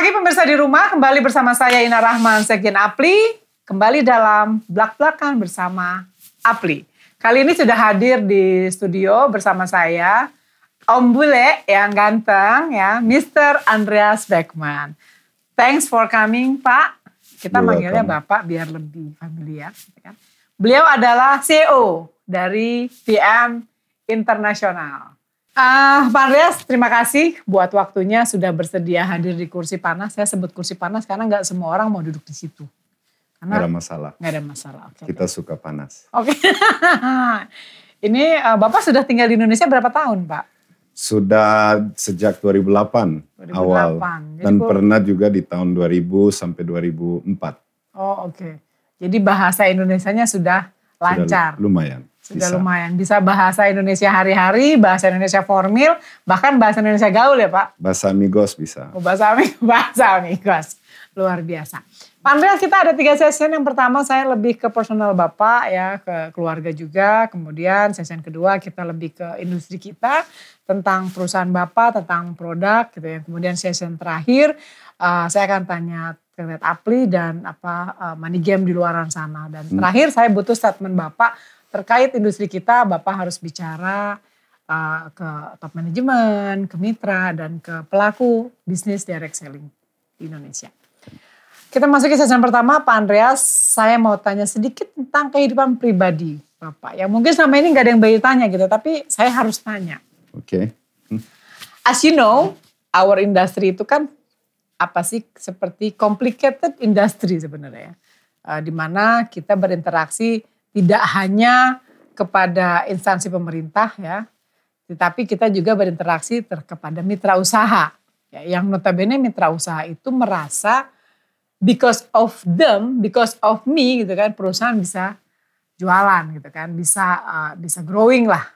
pagi pemirsa di rumah, kembali bersama saya Ina Rahman, Sekjen APLI. Kembali dalam Blak-Blakan bersama APLI. Kali ini sudah hadir di studio bersama saya, Om Bule yang ganteng ya, Mr. Andreas Beckman. Thanks for coming, Pak. Kita manggilnya Bapak biar lebih familiar. Beliau adalah CEO dari PM Internasional. Pak Andreas, terima kasih buat waktunya sudah bersedia hadir di kursi panas. Saya sebut kursi panas karena nggak semua orang mau duduk di situ. Nggak ada masalah. Nggak ada masalah. Okay. Kita suka panas. Oke. Ini Bapak sudah tinggal di Indonesia berapa tahun, Pak? Sudah sejak 2008 awal. Dan pernah juga di tahun 2000 sampai 2004. Oh oke. Jadi bahasa Indonesianya sudah lancar. Sudah lumayan. Bisa bahasa Indonesia hari-hari, bahasa Indonesia formal, bahkan bahasa Indonesia gaul ya Pak? Bahasa amigos bisa. Oh, bahasa amigos. Luar biasa. Pak Andreas, kita ada 3 session. Yang pertama saya lebih ke personal Bapak ya, ke keluarga juga. Kemudian session kedua kita lebih ke industri kita, tentang perusahaan Bapak, tentang produk gitu ya. Kemudian session terakhir saya akan tanya terkait APLI dan money game di luaran sana. Dan terakhir saya butuh statement Bapak terkait industri kita. Bapak harus bicara ke top manajemen, ke mitra, dan ke pelaku bisnis direct selling di Indonesia. Kita masuk ke sesi pertama, Pak Andreas. Saya mau tanya sedikit tentang kehidupan pribadi Bapak. Yang mungkin selama ini gak ada yang banyak tanya gitu, tapi saya harus tanya. Oke. As you know, our industry itu kan seperti complicated industry sebenarnya. Dimana kita berinteraksi tidak hanya kepada instansi pemerintah ya, tetapi kita juga berinteraksi kepada mitra usaha. Ya, yang notabene mitra usaha itu merasa because of them, because of me gitu kan, perusahaan bisa jualan gitu kan, bisa growing lah.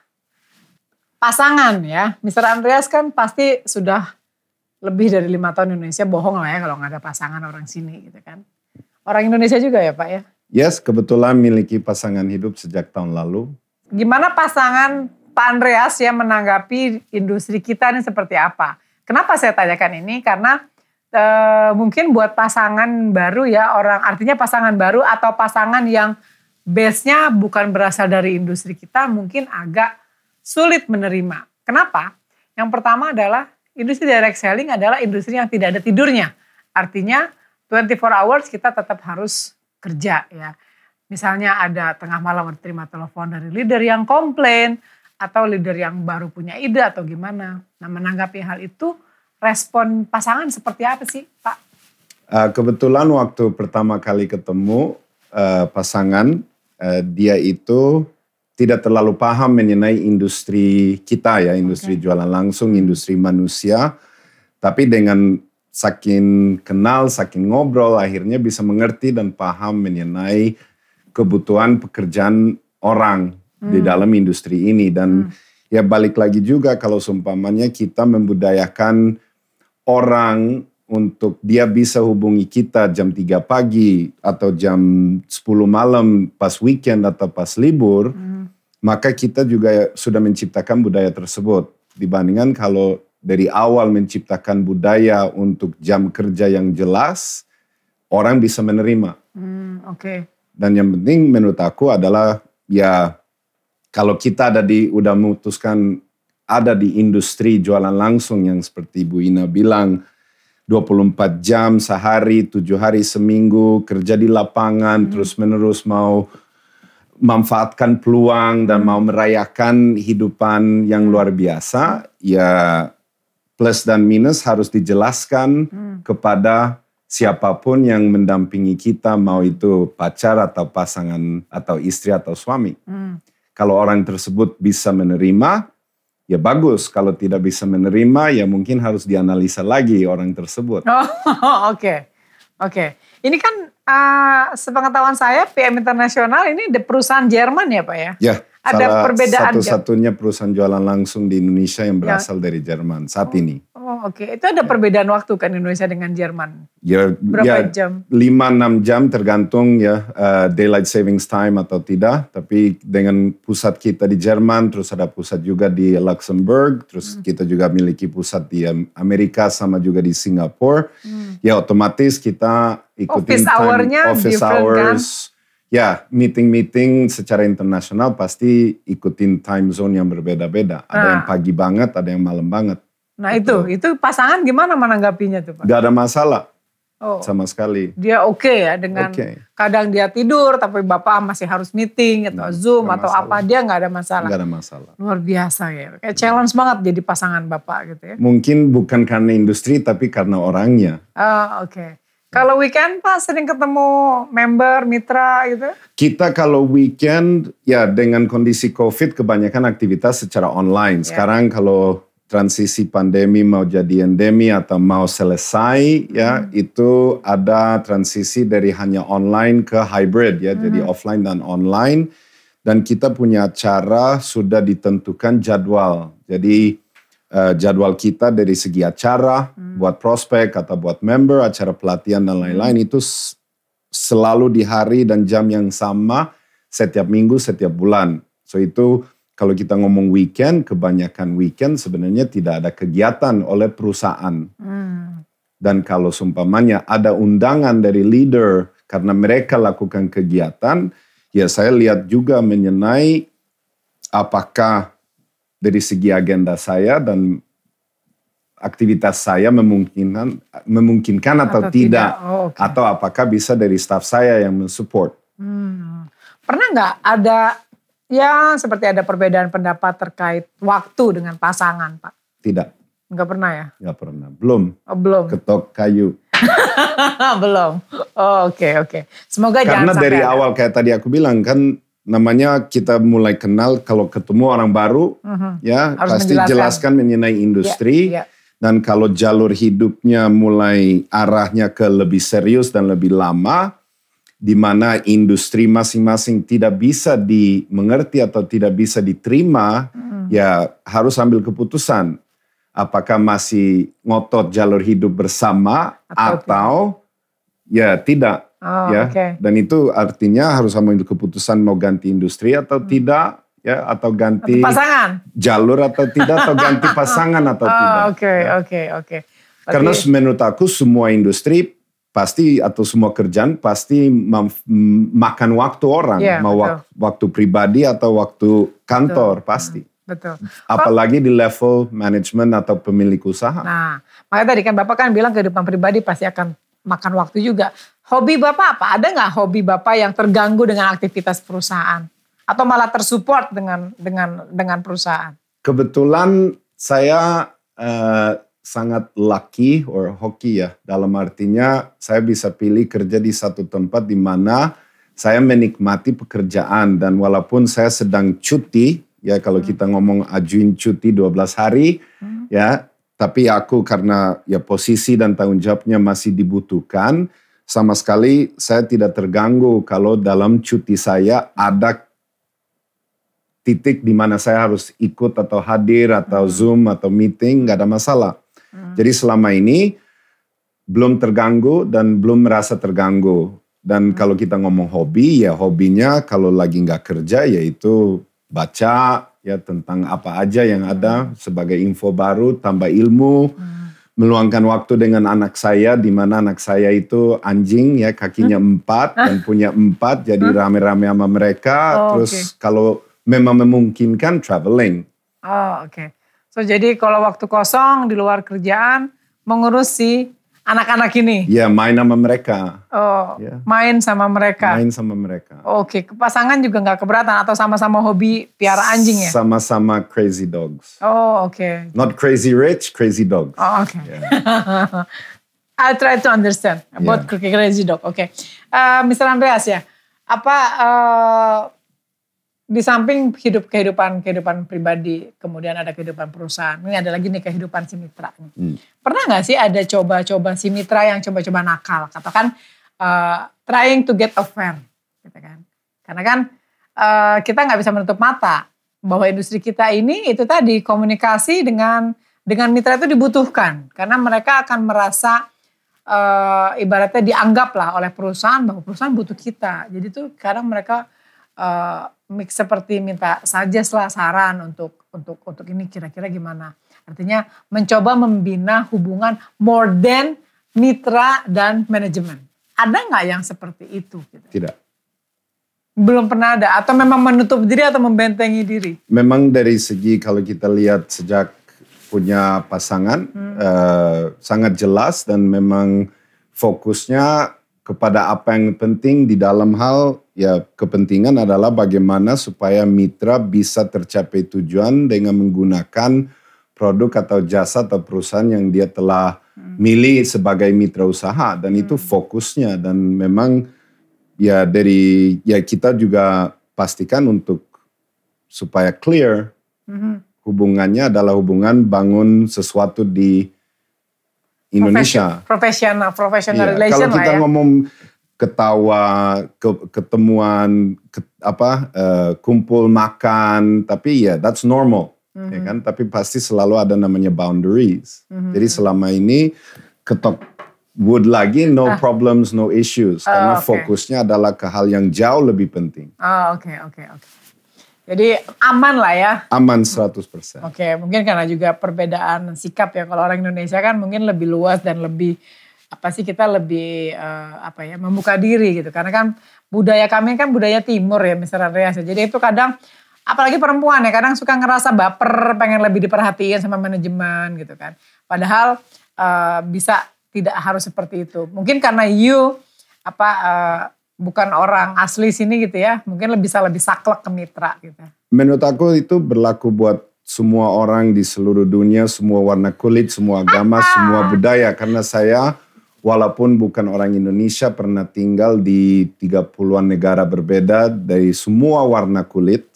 Pasangan ya, Mr. Andreas kan pasti sudah lebih dari 5 tahun di Indonesia, bohong lah ya kalau nggak ada pasangan orang sini gitu kan. Orang Indonesia juga ya Pak ya? Yes, kebetulan miliki pasangan hidup sejak tahun lalu. Gimana pasangan Pak Andreas ya menanggapi industri kita ini seperti apa? Kenapa saya tanyakan ini? Karena mungkin buat pasangan baru ya, artinya pasangan baru atau pasangan yang base-nya bukan berasal dari industri kita mungkin agak sulit menerima. Kenapa? Yang pertama adalah industri direct selling adalah industri yang tidak ada tidurnya. Artinya 24 hours kita tetap harus kerja ya. Misalnya ada tengah malam terima telepon dari leader yang komplain atau leader yang baru punya ide atau gimana. Nah, menanggapi hal itu respon pasangan seperti apa sih Pak? Kebetulan waktu pertama kali ketemu pasangan, dia itu tidak terlalu paham mengenai industri kita ya, industri jualan langsung, industri manusia. Tapi dengan saking kenal, saking ngobrol, akhirnya bisa mengerti dan paham mengenai kebutuhan pekerjaan orang di dalam industri ini. Dan ya balik lagi juga kalau seumpamanya kita membudayakan orang untuk dia bisa hubungi kita jam 3 pagi atau jam 10 malam pas weekend atau pas libur, maka kita juga sudah menciptakan budaya tersebut. Dibandingkan kalau dari awal menciptakan budaya untuk jam kerja yang jelas, orang bisa menerima. Dan yang penting menurut aku adalah ya kalau kita udah memutuskan ada di industri jualan langsung yang seperti Bu Ina bilang, 24 jam sehari, 7 hari seminggu, kerja di lapangan, terus menerus mau manfaatkan peluang dan mau merayakan hidupan yang luar biasa, ya plus dan minus harus dijelaskan kepada siapapun yang mendampingi kita, mau itu pacar atau pasangan atau istri atau suami. Kalau orang tersebut bisa menerima, ya bagus. Kalau tidak bisa menerima, ya mungkin harus dianalisa lagi orang tersebut. Oke. Ini kan sepengetahuan saya PM Internasional ini perusahaan Jerman ya Pak ya? Ya, ada perbedaan. Satu-satunya perusahaan jualan langsung di Indonesia yang berasal dari Jerman saat ini. Oh oke, itu ada perbedaan waktu kan Indonesia dengan Jerman? Ya, Berapa jam? 5-6 jam tergantung ya daylight savings time atau tidak. Tapi dengan pusat kita di Jerman, terus ada pusat juga di Luxembourg, terus kita juga miliki pusat di Amerika sama juga di Singapura. Ya otomatis kita ikutin office hours. Kan? Ya, meeting secara internasional pasti ikutin time zone yang berbeda-beda. Ada yang pagi banget, ada yang malam banget. Nah itu pasangan gimana menanggapinya tuh Pak? Gak ada masalah sama sekali. Dia oke ya dengan kadang dia tidur tapi Bapak masih harus meeting atau Zoom atau apa, dia gak ada masalah? Gak ada masalah. Luar biasa ya, kayak challenge banget jadi pasangan Bapak gitu ya. Mungkin bukan karena industri tapi karena orangnya. Oke. Kalau weekend Pak sering ketemu member, mitra gitu? Kita kalau weekend ya dengan kondisi COVID kebanyakan aktivitas secara online. Sekarang kalau transisi pandemi mau jadi endemi atau mau selesai ya itu ada transisi dari hanya online ke hybrid ya. Jadi offline dan online. Dan kita punya acara sudah ditentukan jadwal. Jadi jadwal kita dari segi acara, buat prospek atau buat member, acara pelatihan dan lain-lain itu selalu di hari dan jam yang sama setiap minggu, setiap bulan. So itu kalau kita ngomong weekend, kebanyakan weekend sebenarnya tidak ada kegiatan oleh perusahaan. Dan kalau seumpamanya ada undangan dari leader karena mereka lakukan kegiatan, ya saya lihat juga mengenai apakah dari segi agenda saya dan aktivitas saya memungkinkan atau tidak. Atau apakah bisa dari staff saya yang mensupport. Pernah nggak ada ya seperti ada perbedaan pendapat terkait waktu dengan pasangan Pak? Tidak. Nggak pernah ya? Nggak pernah, belum. Belum. Ketok kayu. Belum. Oke. Semoga karena jangan sampai dari awal kayak tadi aku bilang kan, namanya kita mulai kenal kalau ketemu orang baru, ya harus pasti jelaskan mengenai industri. Dan kalau jalur hidupnya mulai arahnya ke lebih serius dan lebih lama, di mana industri masing-masing tidak bisa dimengerti atau tidak bisa diterima, ya harus ambil keputusan. Apakah masih ngotot jalur hidup bersama atau ya tidak. Dan itu artinya harus ambil keputusan mau ganti industri atau tidak, ya atau ganti pasangan, jalur atau tidak, atau ganti pasangan atau tidak. Oke. Karena menurut aku semua industri pasti atau semua kerjaan pasti makan waktu orang, mau waktu pribadi atau waktu kantor pasti. Betul. Apalagi di level manajemen atau pemilik usaha. Nah, makanya tadi kan Bapak kan bilang kehidupan pribadi pasti akan makan waktu juga. Hobi Bapak apa? Ada nggak hobi Bapak yang terganggu dengan aktivitas perusahaan? Atau malah tersupport dengan perusahaan? Kebetulan saya sangat lucky or hoki ya. Dalam artinya saya bisa pilih kerja di satu tempat di mana saya menikmati pekerjaan. Dan walaupun saya sedang cuti, ya kalau kita ngomong ajuin cuti 12 hari, ya. Tapi aku karena ya posisi dan tanggung jawabnya masih dibutuhkan, sama sekali saya tidak terganggu kalau dalam cuti saya ada titik di mana saya harus ikut atau hadir atau Zoom atau meeting, gak ada masalah. Jadi selama ini belum terganggu dan belum merasa terganggu. Dan kalau kita ngomong hobi, ya hobinya kalau lagi gak kerja yaitu baca, ya tentang apa aja yang ada sebagai info baru, tambah ilmu, meluangkan waktu dengan anak saya, di mana anak saya itu anjing ya kakinya 4 dan punya 4, jadi rame-rame sama mereka. Terus kalau memang memungkinkan traveling. So jadi kalau waktu kosong di luar kerjaan mengurus si anak-anak ini? Ya main sama mereka. Main sama mereka? Main sama mereka. Oke, pasangan juga gak keberatan atau sama-sama hobi piara anjing ya? Sama-sama crazy dogs. Oke. Not crazy rich, crazy dogs. Oke. I'll try to understand about crazy dog. Oke. Mr. Andreas ya, di samping kehidupan pribadi, kemudian ada kehidupan perusahaan. Ini ada lagi nih kehidupan si mitra. Pernah nggak sih ada coba-coba si mitra yang coba-coba nakal? Katakan trying to get affair, gitu kan? Karena kan kita nggak bisa menutup mata bahwa industri kita ini itu tadi komunikasi dengan dengan mitra itu dibutuhkan karena mereka akan merasa ibaratnya dianggap lah oleh perusahaan bahwa perusahaan butuh kita. Jadi tuh kadang mereka mix seperti minta suggest lah saran untuk ini kira-kira gimana. Artinya mencoba membina hubungan more than mitra dan manajemen. Ada nggak yang seperti itu? Gitu? Tidak. Belum pernah ada atau memang menutup diri atau membentengi diri? Memang dari segi kalau kita lihat sejak punya pasangan sangat jelas dan memang fokusnya kepada apa yang penting di dalam hal ya kepentingan adalah bagaimana supaya mitra bisa tercapai tujuan dengan menggunakan produk atau jasa atau perusahaan yang dia telah milih sebagai mitra usaha dan itu fokusnya dan memang ya kita juga pastikan untuk supaya clear hubungannya adalah hubungan bangun sesuatu di Indonesia. Profesional Ya, relation kalau kita lah ya. ngomong ketawa, ketemuan, kumpul makan, tapi ya that's normal, ya kan? Tapi pasti selalu ada namanya boundaries. Jadi selama ini ketok wood lagi, no problems, no issues, karena fokusnya adalah ke hal yang jauh lebih penting. Oke. Jadi aman lah ya. Aman 100%. Oke, mungkin karena juga perbedaan sikap ya. Kalau orang Indonesia kan mungkin lebih luas dan lebih kita lebih membuka diri gitu. Karena kan budaya kami kan budaya timur ya, Mr. Andreas. Jadi itu kadang apalagi perempuan ya, kadang suka ngerasa baper, pengen lebih diperhatiin sama manajemen gitu kan. Padahal bisa tidak harus seperti itu. Mungkin karena bukan orang asli sini gitu ya, mungkin bisa lebih saklek ke mitra gitu. Menurut aku itu berlaku buat semua orang di seluruh dunia, semua warna kulit, semua agama, semua budaya. Karena saya walaupun bukan orang Indonesia pernah tinggal di 30-an negara berbeda dari semua warna kulit,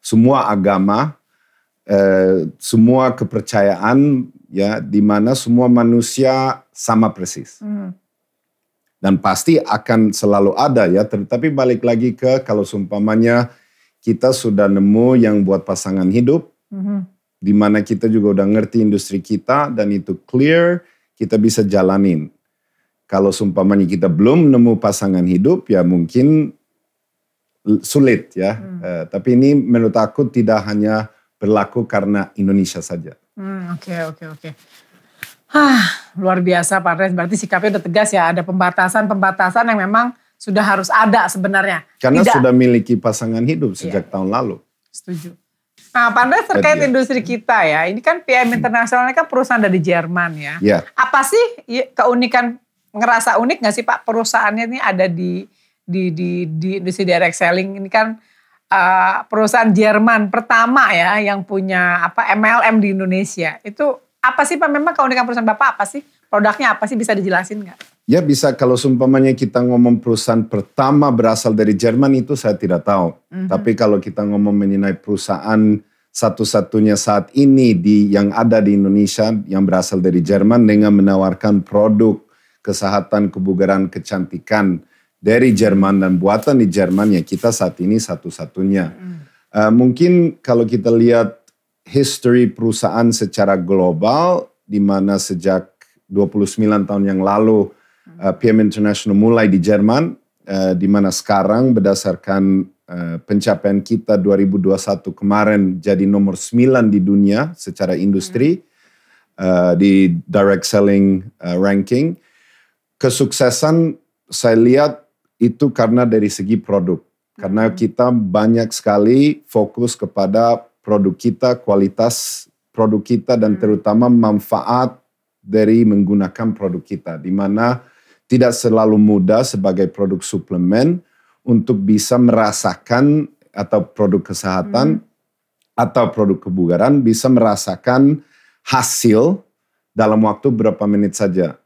semua agama, semua kepercayaan ya di mana semua manusia sama persis. Dan pasti akan selalu ada ya, tetapi balik lagi ke kalau seumpamanya kita sudah nemu yang buat pasangan hidup, di mana kita juga udah ngerti industri kita dan itu clear, kita bisa jalanin. Kalau seumpamanya kita belum nemu pasangan hidup ya mungkin sulit ya. Tapi ini menurut aku tidak hanya berlaku karena Indonesia saja. Oke. Luar biasa Pak Andreas, berarti sikapnya udah tegas ya, ada pembatasan yang memang sudah harus ada sebenarnya. Karena sudah miliki pasangan hidup sejak tahun lalu. Setuju. Nah Pak Andreas terkait industri kita ya, ini kan PM Internasional kan perusahaan dari Jerman ya. Apa sih keunikan, ngerasa unik gak sih Pak perusahaannya ini ada di industri direct selling ini kan perusahaan Jerman pertama ya yang punya MLM di Indonesia. Itu apa sih Pak, memang keunikan perusahaan Bapak apa sih? Produknya apa sih, bisa dijelasin nggak? Ya bisa, kalau seumpamanya kita ngomong perusahaan pertama berasal dari Jerman itu saya tidak tahu. Tapi kalau kita ngomong mengenai perusahaan satu-satunya saat ini yang ada di Indonesia yang berasal dari Jerman dengan menawarkan produk kesehatan, kebugaran, kecantikan dari Jerman dan buatan di Jerman ya kita saat ini satu-satunya. Mungkin kalau kita lihat history perusahaan secara global, di mana sejak 29 tahun yang lalu PM International mulai di Jerman, di mana sekarang berdasarkan pencapaian kita 2021 kemarin jadi nomor 9 di dunia secara industri di direct selling ranking. Kesuksesan saya lihat itu karena dari segi produk. Karena kita banyak sekali fokus kepada produk kita, kualitas produk kita, dan terutama manfaat dari menggunakan produk kita. Di mana tidak selalu mudah sebagai produk suplemen untuk bisa merasakan atau produk kesehatan atau produk kebugaran bisa merasakan hasil dalam waktu berapa menit saja.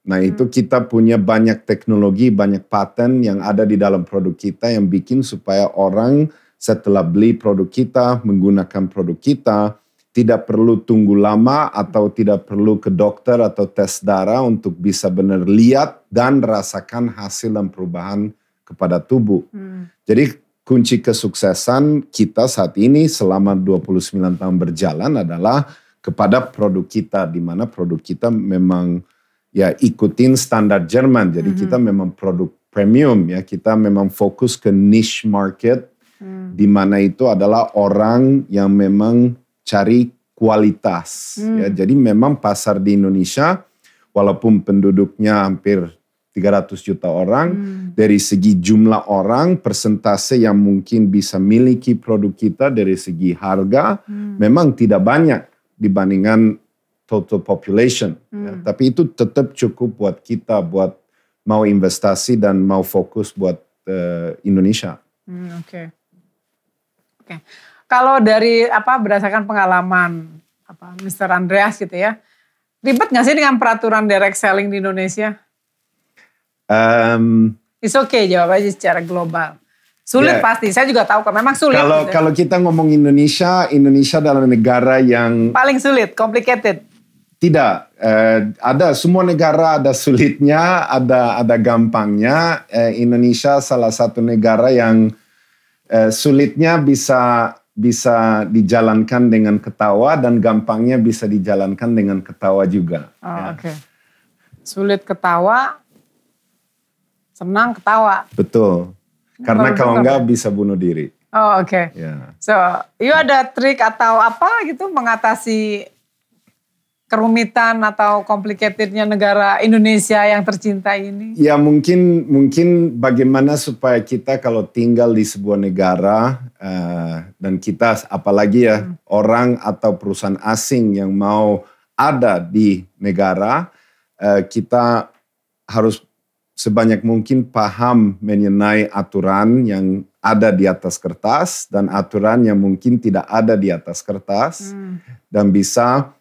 Nah itu kita punya banyak teknologi, banyak paten yang ada di dalam produk kita yang bikin supaya orang setelah beli produk kita, menggunakan produk kita, tidak perlu tunggu lama atau tidak perlu ke dokter atau tes darah untuk bisa benar lihat dan rasakan hasil dan perubahan kepada tubuh. Jadi kunci kesuksesan kita saat ini selama 29 tahun berjalan adalah kepada produk kita, di mana produk kita memang ya ikutin standar Jerman. Jadi kita memang produk premium ya, kita memang fokus ke niche market, di mana itu adalah orang yang memang cari kualitas. Ya, jadi memang pasar di Indonesia, walaupun penduduknya hampir 300 juta orang, dari segi jumlah orang, persentase yang mungkin bisa miliki produk kita dari segi harga, memang tidak banyak dibandingkan total population. Ya. Tapi itu tetap cukup buat kita, buat mau investasi dan mau fokus buat Indonesia. Oke. Kalau dari berdasarkan pengalaman Mr. Andreas gitu ya, ribet nggak sih dengan peraturan direct selling di Indonesia? It's okay jawabannya secara global. Sulit pasti, saya juga tahu kok memang sulit. Kalau kita ngomong Indonesia adalah negara yang paling sulit, complicated. Tidak, ada semua negara ada sulitnya, ada gampangnya. Indonesia salah satu negara yang sulitnya bisa dijalankan dengan ketawa dan gampangnya bisa dijalankan dengan ketawa juga. Oke. Sulit ketawa, senang ketawa. Betul. Karena kalau enggak bisa bunuh diri. Oke. Yeah. So, you ada trik atau apa gitu mengatasi kerumitan atau complicatednya negara Indonesia yang tercinta ini? Ya mungkin bagaimana supaya kita kalau tinggal di sebuah negara dan kita apalagi ya orang atau perusahaan asing yang mau ada di negara, kita harus sebanyak mungkin paham mengenai aturan yang ada di atas kertas dan aturan yang mungkin tidak ada di atas kertas dan bisa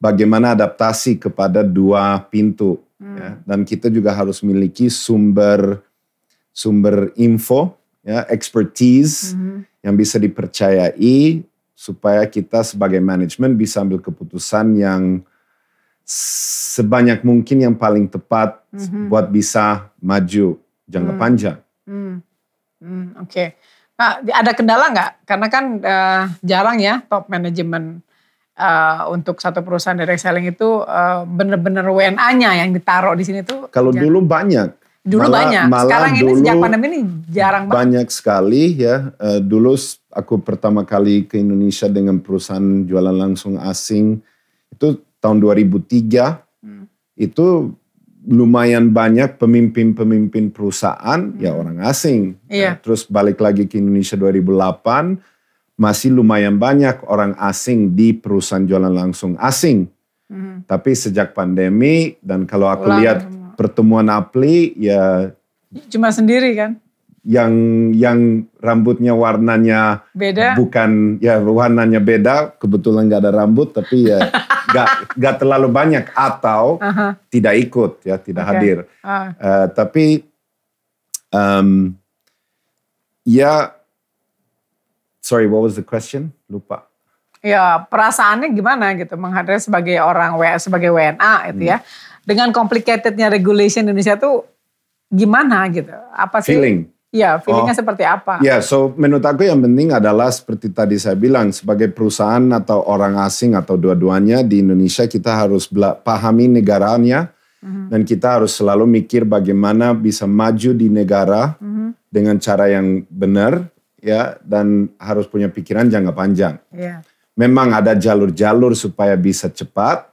bagaimana adaptasi kepada dua pintu. Ya. Dan kita juga harus memiliki sumber info, ya, expertise yang bisa dipercayai supaya kita sebagai manajemen bisa ambil keputusan yang sebanyak mungkin yang paling tepat buat bisa maju jangka panjang. Oke. Nah, ada kendala nggak? Karena kan jarang ya top manajemen untuk satu perusahaan direct selling itu benar-benar WNA-nya yang ditaruh di sini tuh. Kalau dulu banyak. Banyak. Sekarang ini sejak pandemi ini jarang banget. Banyak sekali ya. Dulu aku pertama kali ke Indonesia dengan perusahaan jualan langsung asing itu tahun 2003. Itu lumayan banyak pemimpin perusahaan ya orang asing. Iya. Terus balik lagi ke Indonesia 2008. Masih lumayan banyak orang asing di perusahaan jualan langsung asing. Tapi sejak pandemi dan kalau aku lihat pertemuan Apli ya cuma sendiri kan? Yang rambutnya warnanya beda. Bukan ya warnanya beda, kebetulan gak ada rambut tapi ya gak terlalu banyak atau tidak ikut ya, tidak hadir. Tapi ya sorry, what was the question? Lupa. Ya, perasaannya gimana gitu menghadapi sebagai orang sebagai WNA itu ya. Dengan complicatednya regulation Indonesia tuh gimana gitu? Apa sih? Feeling. Iya, feelingnya seperti apa? Ya, so menurut aku yang penting adalah seperti tadi saya bilang, sebagai perusahaan atau orang asing atau dua-duanya di Indonesia kita harus pahami negaranya dan kita harus selalu mikir bagaimana bisa maju di negara dengan cara yang benar. Ya, dan harus punya pikiran jangka panjang. Yeah. Memang ada jalur-jalur supaya bisa cepat,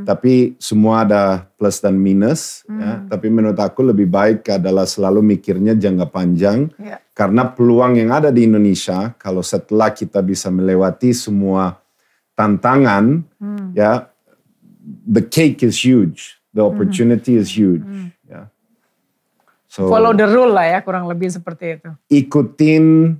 tapi semua ada plus dan minus. Ya. Tapi menurut aku lebih baik adalah selalu mikirnya jangka panjang, karena peluang yang ada di Indonesia, kalau setelah kita bisa melewati semua tantangan, ya, the cake is huge, the opportunity is huge. Ya. So, follow the rule lah ya, kurang lebih seperti itu. Ikutin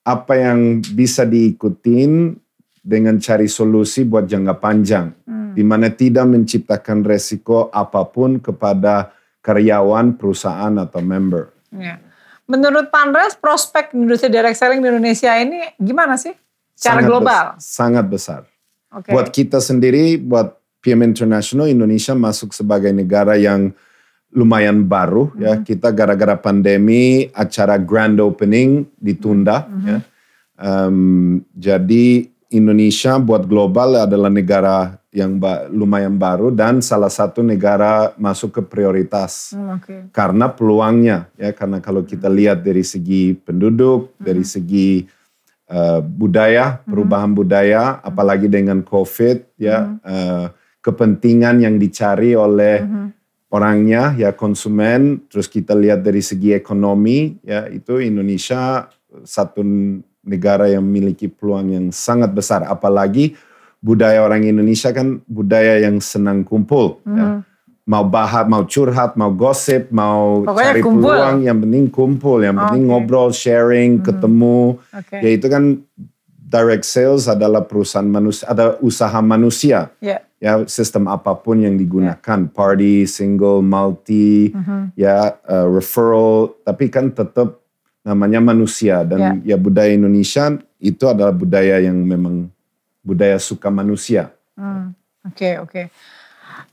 apa yang bisa diikutin dengan cari solusi buat jangka panjang. Di mana tidak menciptakan resiko apapun kepada karyawan, perusahaan, atau member. Ya. Menurut Pak Andreas, prospek industri direct selling di Indonesia ini gimana sih? Secara global? Sangat besar. Okay. Buat kita sendiri, buat PM International, Indonesia masuk sebagai negara yang lumayan baru ya. Kita gara-gara pandemi acara grand opening ditunda ya. Jadi Indonesia buat global adalah negara yang lumayan baru dan salah satu negara masuk ke prioritas. Karena peluangnya, ya, karena kalau kita lihat dari segi penduduk, dari segi budaya, perubahan budaya, apalagi dengan COVID, ya, kepentingan yang dicari oleh orangnya, ya, konsumen. Terus kita lihat dari segi ekonomi, ya, itu Indonesia satu negara yang memiliki peluang yang sangat besar. Apalagi budaya orang Indonesia kan budaya yang senang kumpul. Ya. Mau mau curhat, mau gosip, mau pokoknya cari kumpul. Peluang, yang penting kumpul, yang penting ngobrol, sharing, ketemu. Ya itu kan direct sales adalah perusahaan manusia, ada usaha manusia. Ya sistem apapun yang digunakan, party, single, multi, ya referral, tapi kan tetap namanya manusia dan ya budaya Indonesia itu adalah budaya yang memang budaya suka manusia. Oke.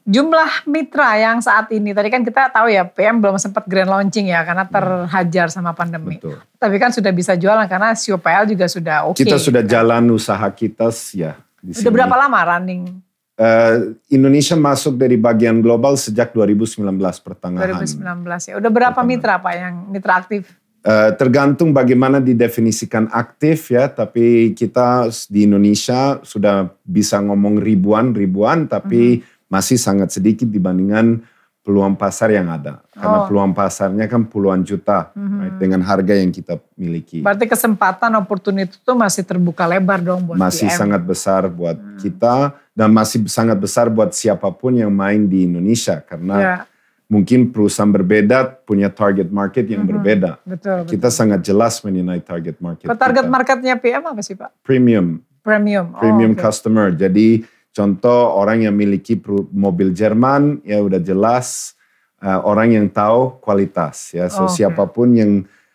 Jumlah mitra yang saat ini, tadi kan kita tahu ya PM belum sempat grand launching ya karena terhajar sama pandemi. Betul. Tapi kan sudah bisa jualan karena SioPL juga sudah oke. Kita sudah jalan usaha kita ya. Udah berapa lama running? Indonesia masuk dari bagian global sejak 2019 pertengahan. 2019 ya. Udah berapa mitra Pak yang mitra aktif? Tergantung bagaimana didefinisikan aktif ya, tapi kita di Indonesia sudah bisa ngomong ribuan, tapi masih sangat sedikit dibandingkan peluang pasar yang ada. Karena peluang pasarnya kan puluhan juta right, dengan harga yang kita miliki. Berarti kesempatan, opportunity itu masih terbuka lebar dong buat masih PM. Sangat besar buat kita dan masih sangat besar buat siapapun yang main di Indonesia karena mungkin perusahaan berbeda punya target market yang berbeda. Betul. Kita sangat jelas mengenai target market. Target marketnya PM apa sih Pak? Premium customer. Jadi contoh orang yang miliki mobil Jerman ya udah jelas orang yang tahu kualitas ya. So siapapun yang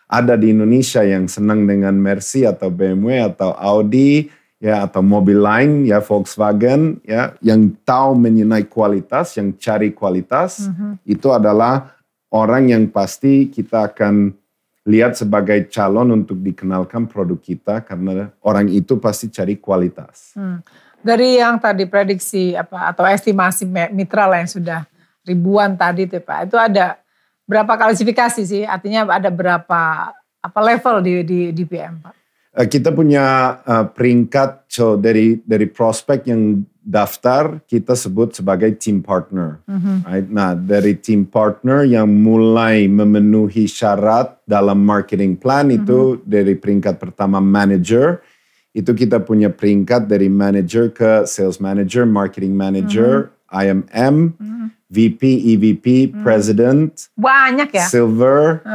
ada di Indonesia yang senang dengan Mercy atau BMW atau Audi ya atau mobil lain ya Volkswagen ya yang tahu mengenai kualitas, yang cari kualitas itu adalah orang yang pasti kita akan lihat sebagai calon untuk dikenalkan produk kita karena orang itu pasti cari kualitas. Dari yang tadi prediksi atau estimasi mitra lah yang sudah ribuan tadi tuh Pak, itu ada berapa klasifikasi sih? Artinya ada berapa level di PM Pak? Kita punya peringkat dari prospek yang daftar kita sebut sebagai team partner. Right? Nah dari team partner yang mulai memenuhi syarat dalam marketing plan itu dari peringkat pertama manager, itu kita punya peringkat dari manager ke sales manager, marketing manager, IMM, VP, EVP, president. Banyak ya? Silver.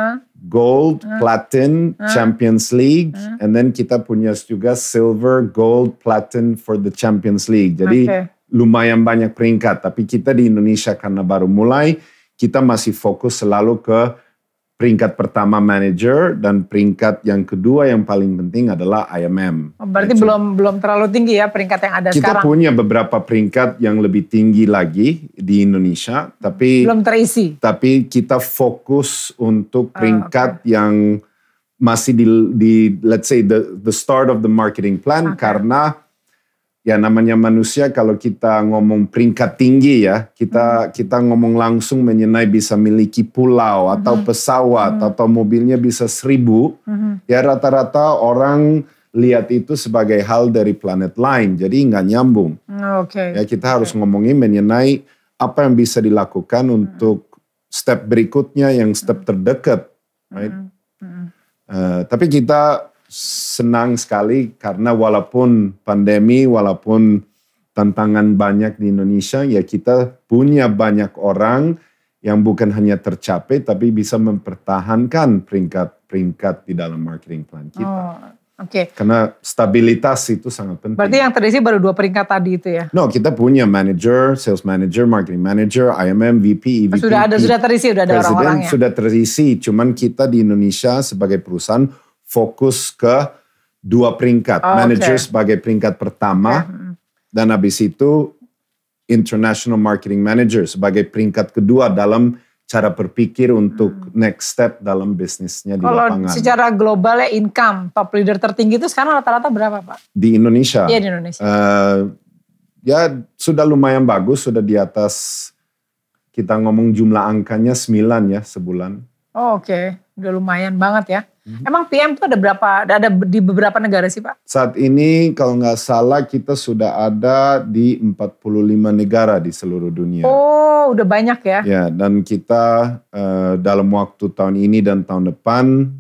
Gold, Platin, Champions League, and then kita punya juga Silver, Gold, Platin for the Champions League. Jadi lumayan banyak peringkat, tapi kita di Indonesia karena baru mulai, kita masih fokus selalu ke peringkat pertama manager dan peringkat yang kedua yang paling penting adalah IMM. Berarti belum terlalu tinggi ya peringkat yang ada kita sekarang. Kita punya beberapa peringkat yang lebih tinggi lagi di Indonesia, tapi belum terisi. Tapi kita fokus untuk peringkat yang masih di let's say the start of the marketing plan karena ya namanya manusia kalau kita ngomong peringkat tinggi ya, kita ngomong langsung mengenai bisa miliki pulau atau pesawat atau mobilnya bisa 1.000, ya rata-rata orang lihat itu sebagai hal dari planet lain, jadi nggak nyambung. Ya kita harus ngomongin mengenai apa yang bisa dilakukan untuk step berikutnya yang step terdekat, right? Tapi kita senang sekali karena walaupun pandemi, walaupun tantangan banyak di Indonesia, ya kita punya banyak orang yang bukan hanya tercapai, tapi bisa mempertahankan peringkat di dalam marketing plan kita. Karena stabilitas itu sangat penting. Berarti yang terisi baru 2 peringkat tadi itu ya? No, kita punya manager, sales manager, marketing manager, IMM, VP, EVP. Sudah terisi, sudah ada orang-orangnya. Sudah terisi, cuman kita di Indonesia sebagai perusahaan fokus ke 2 peringkat. Manager sebagai peringkat pertama dan habis itu international marketing manager sebagai peringkat kedua dalam cara berpikir untuk next step dalam bisnisnya di Kalau lapangan. secara global ya income, top leader tertinggi itu sekarang rata-rata berapa Pak? Di Indonesia? Iya di Indonesia. Ya sudah lumayan bagus, sudah di atas, kita ngomong jumlah angkanya 9 ya sebulan. Oh, oke. Udah lumayan banget ya. Emang PM tuh ada berapa? Ada di beberapa negara sih Pak? Saat ini kalau nggak salah kita sudah ada di 45 negara di seluruh dunia. Oh, udah banyak ya? Ya, dan kita dalam waktu tahun ini dan tahun depan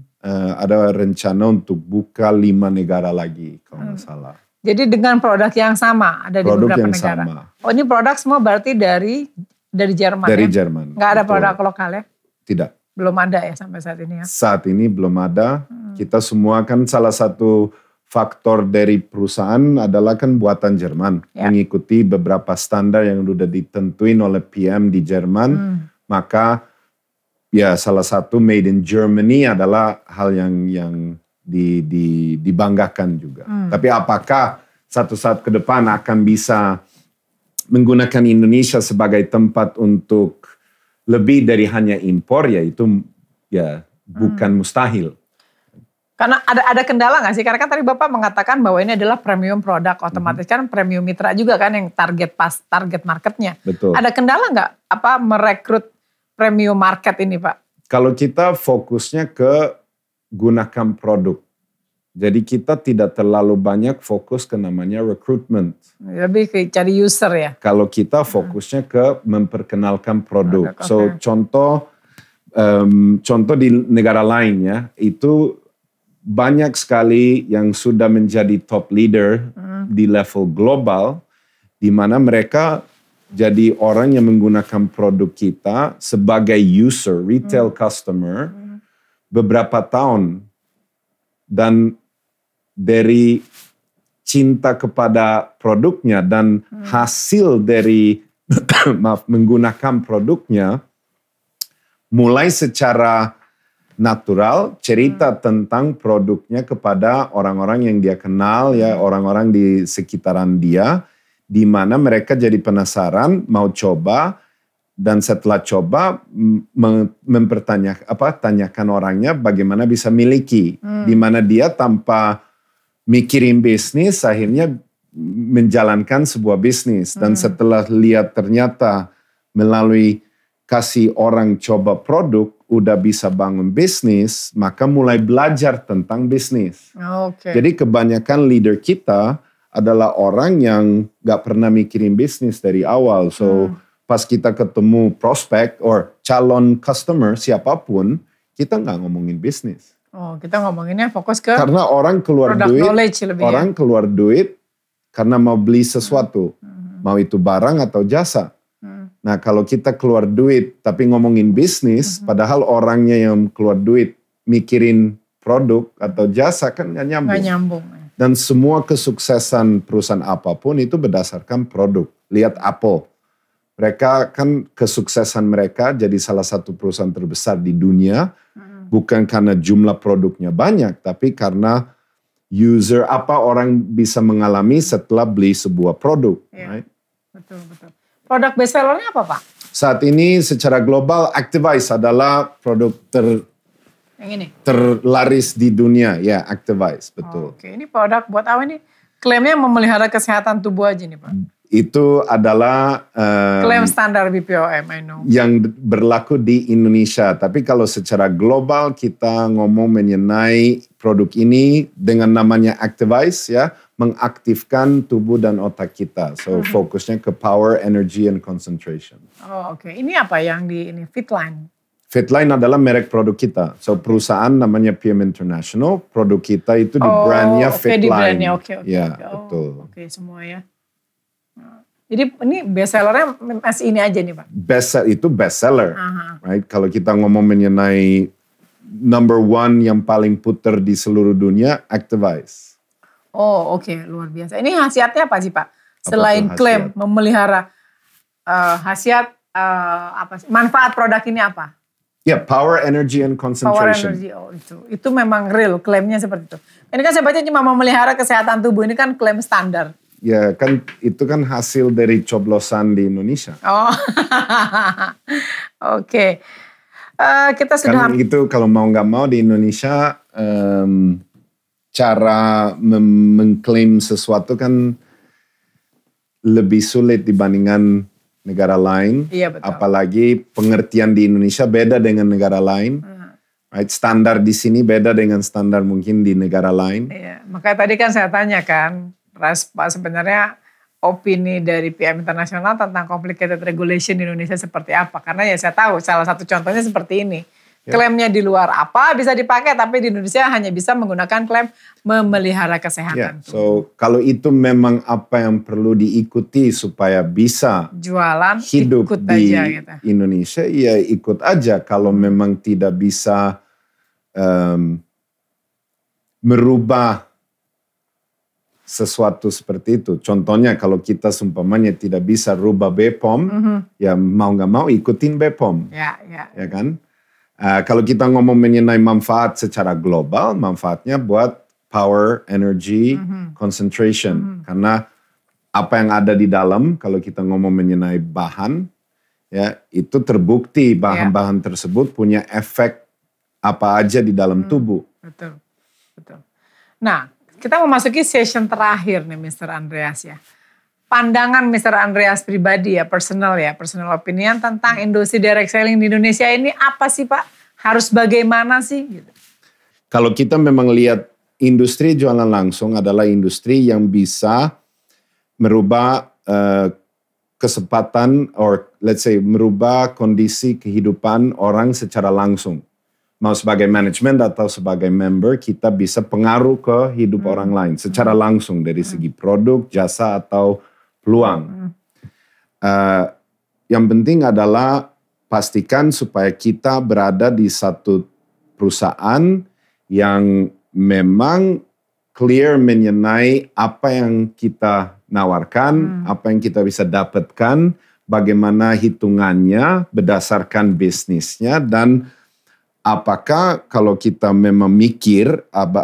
ada rencana untuk buka 5 negara lagi kalau nggak salah. Jadi dengan produk yang sama ada di Produk beberapa yang negara. sama. Oh, ini produk semua berarti dari Jerman Dari ya? Jerman. Nggak ada betul. produk lokal ya? Tidak. Belum ada ya sampai saat ini ya? Saat ini belum ada. Kita semua kan salah satu faktor dari perusahaan adalah kan buatan Jerman. Ya. Mengikuti beberapa standar yang sudah ditentuin oleh PM di Jerman. Maka ya salah satu made in Germany adalah hal yang dibanggakan juga. Tapi apakah satu saat ke depan akan bisa menggunakan Indonesia sebagai tempat untuk lebih dari hanya impor, ya itu ya bukan mustahil. Karena ada kendala nggak sih? Karena kan tadi Bapak mengatakan bahwa ini adalah premium produk, otomatis kan premium mitra juga kan yang target marketnya. Betul. Ada kendala nggak merekrut premium market ini Pak? Kalau kita fokusnya ke gunakan produk. Jadi kita tidak terlalu banyak fokus ke namanya recruitment. Lebih ke cari user ya? Kalau kita fokusnya ke memperkenalkan produk. So okay. contoh di negara lain ya, itu banyak sekali yang sudah menjadi top leader di level global, di mana mereka jadi orang yang menggunakan produk kita sebagai user, retail customer, beberapa tahun. Dan dari cinta kepada produknya dan hasil dari menggunakan produknya, mulai secara natural cerita tentang produknya kepada orang-orang yang dia kenal, ya orang-orang di sekitaran dia, di mana mereka jadi penasaran, mau coba, dan setelah coba tanyakan orangnya bagaimana bisa miliki, di mana dia tanpa mikirin bisnis akhirnya menjalankan sebuah bisnis, dan setelah lihat ternyata melalui kasih orang coba produk udah bisa bangun bisnis, maka mulai belajar tentang bisnis. Okay. Jadi kebanyakan leader kita adalah orang yang gak pernah mikirin bisnis dari awal. So pas kita ketemu prospek or calon customer siapapun, kita gak ngomongin bisnis. Oh, kita ngomonginnya fokus ke karena orang keluar duit, lebih keluar duit karena mau beli sesuatu, mau itu barang atau jasa. Nah kalau kita keluar duit tapi ngomongin bisnis, padahal orangnya yang keluar duit mikirin produk atau jasa kan gak nyambung. Gak nyambung. Dan semua kesuksesan perusahaan apapun itu berdasarkan produk. Lihat Apple. Mereka kan kesuksesan mereka jadi salah satu perusahaan terbesar di dunia. Bukan karena jumlah produknya banyak, tapi karena user apa orang bisa mengalami setelah beli sebuah produk. Ya, right? Betul. Produk best sellernya apa Pak? Saat ini secara global Activise adalah produk terlaris di dunia. Ya, Activise, betul. Oke, ini produk buat apa nih? Klaimnya memelihara kesehatan tubuh aja nih Pak. Itu adalah klaim standar BPOM, I know. Yang berlaku di Indonesia. Tapi kalau secara global kita ngomong mengenai produk ini dengan namanya Activise, ya, mengaktifkan tubuh dan otak kita. So fokusnya ke power, energy, and concentration. Oh oke. Ini apa yang di ini? Fitline? Fitline adalah merek produk kita. So perusahaan namanya PM International. Produk kita itu di brandnya Fitline. Di brandnya, oke. Ya, betul. Oke, semua ya. Jadi ini best sellernya masih ini aja nih Pak? Itu best seller. Right? Kalau kita ngomong mengenai number one yang paling puter di seluruh dunia, Activise. Oh oke, luar biasa. Ini khasiatnya apa sih Pak? Selain klaim memelihara khasiat, manfaat produk ini apa? Ya, power, energy, and concentration. Power energy, itu memang real, klaimnya seperti itu. Ini kan saya baca cuma memelihara kesehatan tubuh, ini kan klaim standar. Ya kan itu kan hasil dari coblosan di Indonesia. Oh, oke. kita sudah... Karena itu kalau mau nggak mau di Indonesia cara mengklaim sesuatu kan lebih sulit dibandingkan negara lain. Iya, betul. Apalagi pengertian di Indonesia beda dengan negara lain. Right? Standar di sini beda dengan standar mungkin di negara lain. Iya, makanya tadi kan saya tanya kan, sebenarnya opini dari PM Internasional tentang complicated regulation di Indonesia seperti apa. Karena ya saya tahu salah satu contohnya seperti ini. Klaimnya di luar apa bisa dipakai, tapi di Indonesia hanya bisa menggunakan klaim memelihara kesehatan. So kalau itu memang apa yang perlu diikuti supaya bisa jualan, hidup ikut di aja gitu. Indonesia, ya ikut aja. Kalau memang tidak bisa merubah sesuatu seperti itu. Contohnya kalau kita seumpamanya tidak bisa rubah BPOM, ya mau nggak mau ikutin BPOM, ya kan? Kalau kita ngomong mengenai manfaat secara global, manfaatnya buat power, energy, concentration. Karena apa yang ada di dalam, kalau kita ngomong mengenai bahan, ya itu terbukti bahan-bahan tersebut punya efek apa aja di dalam tubuh. Betul, betul. Nah, kita memasuki session terakhir nih Mr. Andreas ya. Pandangan Mr. Andreas pribadi ya, personal opinion tentang industri direct selling di Indonesia ini apa sih Pak? Harus bagaimana sih? Gitu. Kalau kita memang lihat industri jualan langsung adalah industri yang bisa merubah kesempatan or let's say merubah kondisi kehidupan orang secara langsung. Mau sebagai manajemen atau sebagai member, kita bisa pengaruh ke hidup orang lain secara langsung dari segi produk, jasa atau peluang. Yang penting adalah pastikan supaya kita berada di satu perusahaan yang memang clear mengenai apa yang kita nawarkan, apa yang kita bisa dapatkan, bagaimana hitungannya berdasarkan bisnisnya, dan apakah kalau kita memang mikir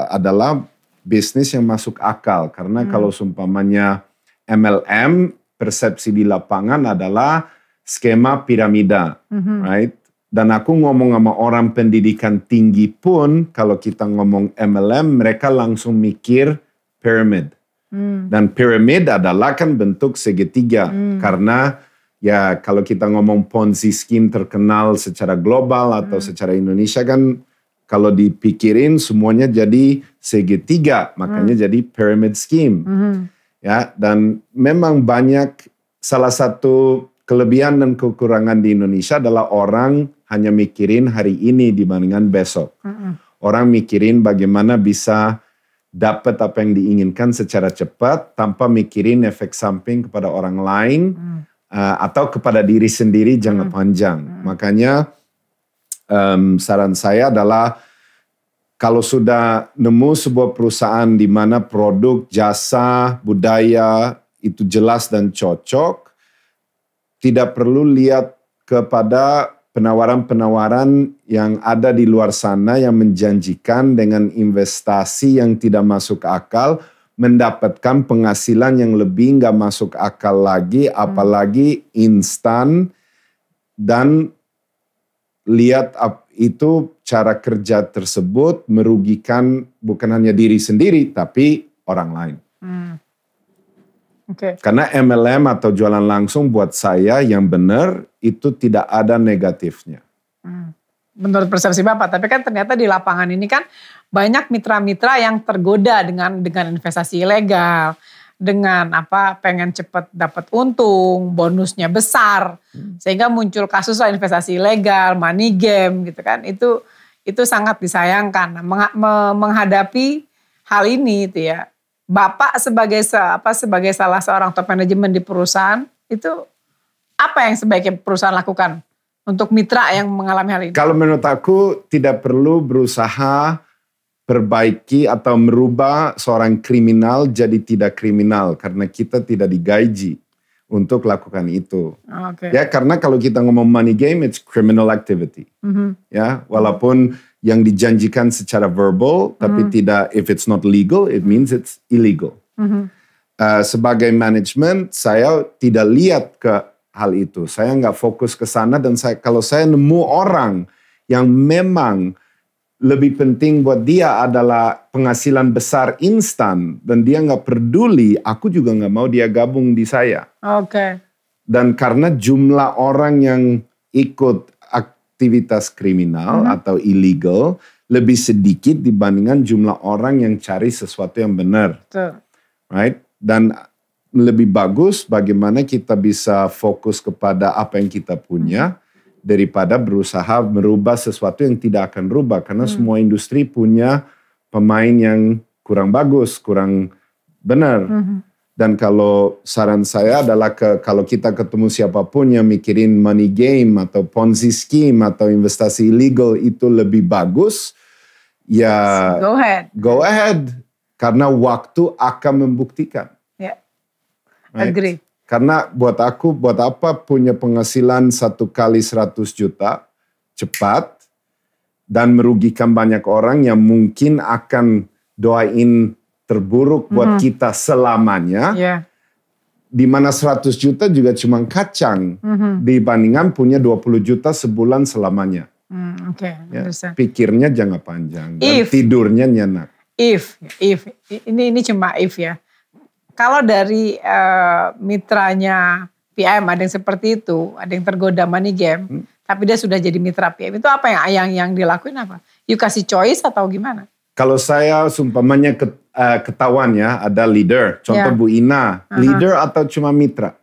adalah bisnis yang masuk akal. Karena kalau seumpamanya MLM, persepsi di lapangan adalah skema piramida, right? Dan aku ngomong sama orang pendidikan tinggi pun, kalau kita ngomong MLM, mereka langsung mikir pyramid. Dan pyramid adalah kan bentuk segitiga, karena ya kalau kita ngomong Ponzi scheme terkenal secara global atau secara Indonesia kan kalau dipikirin semuanya jadi segitiga, makanya jadi pyramid scheme. Ya, dan memang banyak, salah satu kelebihan dan kekurangan di Indonesia adalah orang hanya mikirin hari ini dibandingkan besok. Orang mikirin bagaimana bisa dapat apa yang diinginkan secara cepat tanpa mikirin efek samping kepada orang lain. Atau kepada diri sendiri jangka panjang. Makanya saran saya adalah kalau sudah nemu sebuah perusahaan di mana produk, jasa, budaya itu jelas dan cocok, tidak perlu lihat kepada penawaran-penawaran yang ada di luar sana yang menjanjikan dengan investasi yang tidak masuk akal, mendapatkan penghasilan yang lebih nggak masuk akal lagi, apalagi instan, dan lihat itu cara kerja tersebut merugikan bukan hanya diri sendiri, tapi orang lain. Karena MLM atau jualan langsung buat saya yang benar itu tidak ada negatifnya. Menurut persepsi Bapak, tapi kan ternyata di lapangan ini kan banyak mitra-mitra yang tergoda dengan investasi ilegal, dengan pengen cepat dapat untung, bonusnya besar, sehingga muncul kasus investasi ilegal, money game gitu kan. Itu sangat disayangkan. Menghadapi hal ini itu ya, Bapak sebagai salah seorang top manajemen di perusahaan, itu apa yang sebaiknya perusahaan lakukan untuk mitra yang mengalami hal ini? Kalau menurut aku tidak perlu berusaha perbaiki atau merubah seorang kriminal jadi tidak kriminal karena kita tidak digaji untuk lakukan itu. Ya, karena kalau kita ngomong money game, it's criminal activity. Ya, walaupun yang dijanjikan secara verbal, tapi tidak, if it's not legal, it means it's illegal. Sebagai manajemen, saya tidak lihat ke hal itu. Saya nggak fokus ke sana, dan kalau saya nemu orang yang memang lebih penting buat dia adalah penghasilan besar instan dan dia nggak peduli, aku juga nggak mau dia gabung di saya. Oke. Dan karena jumlah orang yang ikut aktivitas kriminal atau illegal lebih sedikit dibandingkan jumlah orang yang cari sesuatu yang benar. Betul. Right? Dan lebih bagus bagaimana kita bisa fokus kepada apa yang kita punya daripada berusaha merubah sesuatu yang tidak akan rubah. Karena semua industri punya pemain yang kurang bagus, kurang benar. Dan kalau saran saya adalah kalau kita ketemu siapapun yang mikirin money game atau Ponzi scheme atau investasi illegal itu lebih bagus, ya go ahead. Karena waktu akan membuktikan. Ya, right? agree. Karena buat aku, buat apa punya penghasilan 1 kali 100 juta cepat dan merugikan banyak orang yang mungkin akan doain terburuk buat kita selamanya. Yeah. Di mana 100 juta juga cuma kacang dibandingkan punya 20 juta sebulan selamanya. Oke, Ya, pikirnya jangka panjang dan tidurnya nyenyak. If ini cuma if ya. Kalau dari mitranya PM ada yang seperti itu, ada yang tergoda money game, tapi dia sudah jadi mitra PM, itu apa yang dilakuin apa? You kasih choice atau gimana? Kalau saya sumpamanya ketahuan ya, ada leader, contoh Bu Ina, leader atau cuma mitra?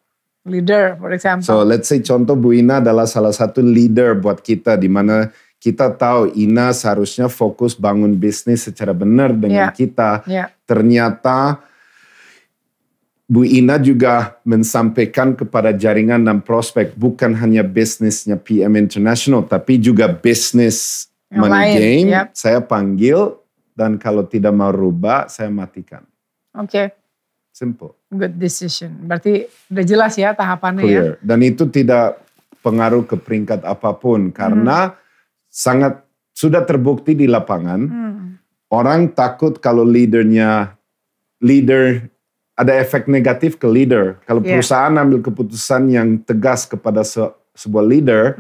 Leader, for example. So let's say contoh Bu Ina adalah salah satu leader buat kita, di mana kita tahu Ina seharusnya fokus bangun bisnis secara benar dengan kita. Ternyata Bu Ina juga mensampaikan kepada jaringan dan prospek bukan hanya bisnisnya PM International, tapi juga bisnis money game. Saya panggil. Dan kalau tidak mau rubah, saya matikan. Oke. Simple. Good decision. Berarti udah jelas ya tahapannya. Clear. Ya. Dan itu tidak pengaruh ke peringkat apapun. Karena sangat sudah terbukti di lapangan. Orang takut kalau leader ada efek negatif ke leader. Kalau perusahaan ambil keputusan yang tegas kepada sebuah leader,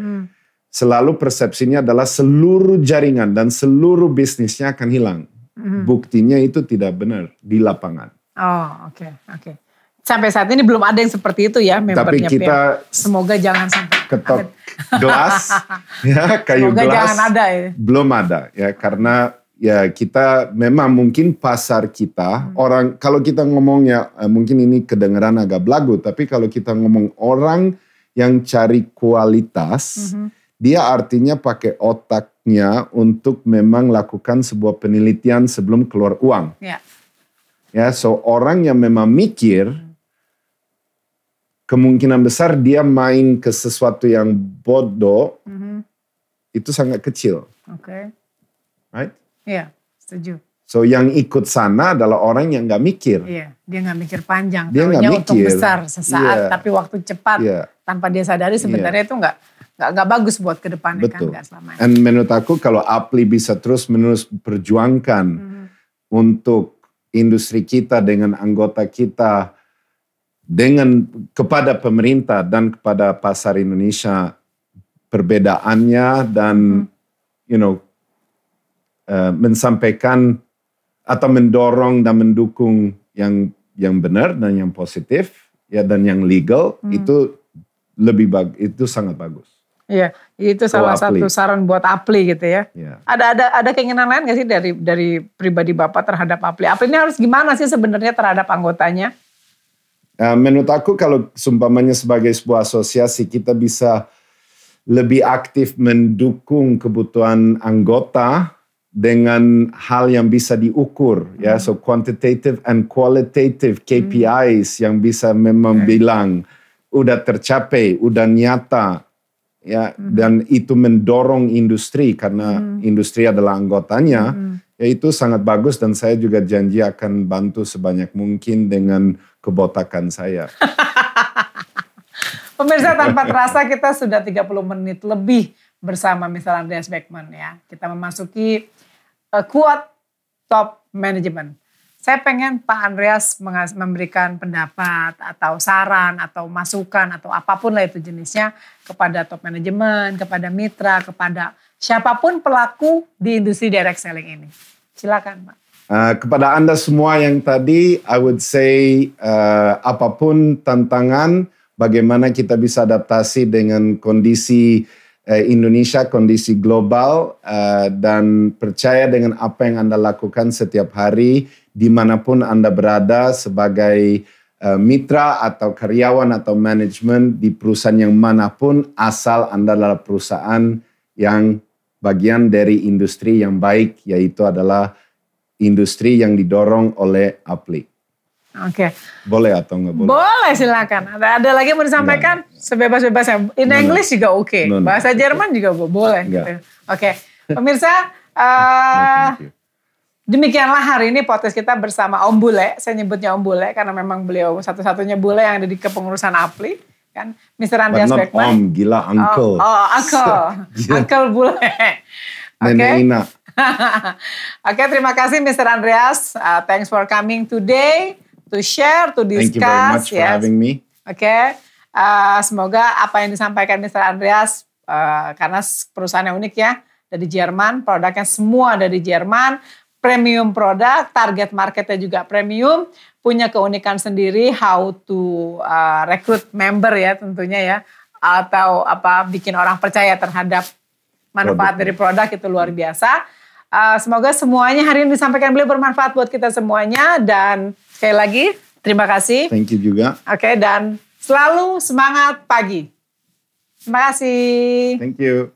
selalu persepsinya adalah seluruh jaringan dan seluruh bisnisnya akan hilang. Buktinya itu tidak benar di lapangan. Oh, oke. Sampai saat ini belum ada yang seperti itu ya membernya. Tapi kita semoga jangan sampai ketok gelas, ya kayu semoga gelas. Jangan ada ya. Belum ada ya, karena ya kita memang mungkin pasar kita orang, kalau kita ngomongnya mungkin ini kedengaran agak belagu, tapi kalau kita ngomong orang yang cari kualitas. Dia artinya pakai otaknya untuk memang lakukan sebuah penelitian sebelum keluar uang. Ya, so orang yang memang mikir, kemungkinan besar dia main ke sesuatu yang bodoh, itu sangat kecil. Right? Iya, setuju. So yang ikut sana adalah orang yang nggak mikir. Iya, dia nggak mikir panjang. Dia nggak mikir. Untung besar sesaat, tapi waktu cepat tanpa dia sadari sebenarnya itu nggak bagus buat ke depannya. Betul. Kan, selamanya. And menurut aku kalau Apli bisa terus-menerus perjuangkan untuk industri kita dengan anggota kita, dengan kepada pemerintah dan kepada pasar Indonesia, perbedaannya dan mensampaikan atau mendorong dan mendukung yang benar dan yang positif ya, dan yang legal, itu itu sangat bagus. Iya, itu salah satu saran buat Apli gitu ya. Ada keinginan lain nggak sih dari pribadi Bapak terhadap Apli? Apli ini harus gimana sih sebenarnya terhadap anggotanya? Menurut aku kalau sumpamanya sebagai sebuah asosiasi, kita bisa lebih aktif mendukung kebutuhan anggota dengan hal yang bisa diukur, ya, so quantitative and qualitative KPIs yang bisa memang bilang udah tercapai, udah nyata. Ya, dan itu mendorong industri karena industri adalah anggotanya, ya itu sangat bagus, dan saya juga janji akan bantu sebanyak mungkin dengan kebotakan saya. Pemirsa, tanpa terasa kita sudah 30 menit lebih bersama Mr. Andreas Beckman ya. Kita memasuki quote top management. Saya pengen Pak Andreas memberikan pendapat atau saran atau masukan atau apapun lah itu jenisnya kepada top manajemen, kepada mitra, kepada siapapun pelaku di industri direct selling ini. Silakan, Pak. Kepada Anda semua yang tadi, I would say apapun tantangan, bagaimana kita bisa adaptasi dengan kondisi Indonesia, kondisi global, dan percaya dengan apa yang Anda lakukan setiap hari, dimanapun Anda berada sebagai mitra atau karyawan atau manajemen di perusahaan yang manapun, asal Anda adalah perusahaan yang bagian dari industri yang baik, yaitu adalah industri yang didorong oleh APLI. Oke. Boleh atau enggak boleh? Boleh, silakan. Ada lagi yang mau disampaikan? Sebebas-bebasnya. In English juga oke. Bahasa Jerman juga boleh. Gitu. Oke. Pemirsa, demikianlah hari ini podcast kita bersama Om Bule. Saya nyebutnya Om Bule karena memang beliau satu-satunya bule yang ada di kepengurusan APLI. Kan? Mr. Andreas Beckman. Om, gila uncle. Uncle. Uncle Bule. Nenek Ina. Oke, terima kasih Mr. Andreas. Thanks for coming today to share, to discuss. Thank you very much for having me. Oke, semoga apa yang disampaikan Mr. Andreas, karena perusahaan yang unik ya, dari Jerman, produknya semua dari Jerman, premium produk, target marketnya juga premium, punya keunikan sendiri, how to recruit member ya tentunya ya, atau bikin orang percaya terhadap manfaat dari produk itu luar biasa. Semoga semuanya hari ini disampaikan beliau bermanfaat buat kita semuanya. Dan sekali lagi terima kasih. Thank you juga. Oke, dan selalu semangat pagi. Terima kasih. Thank you.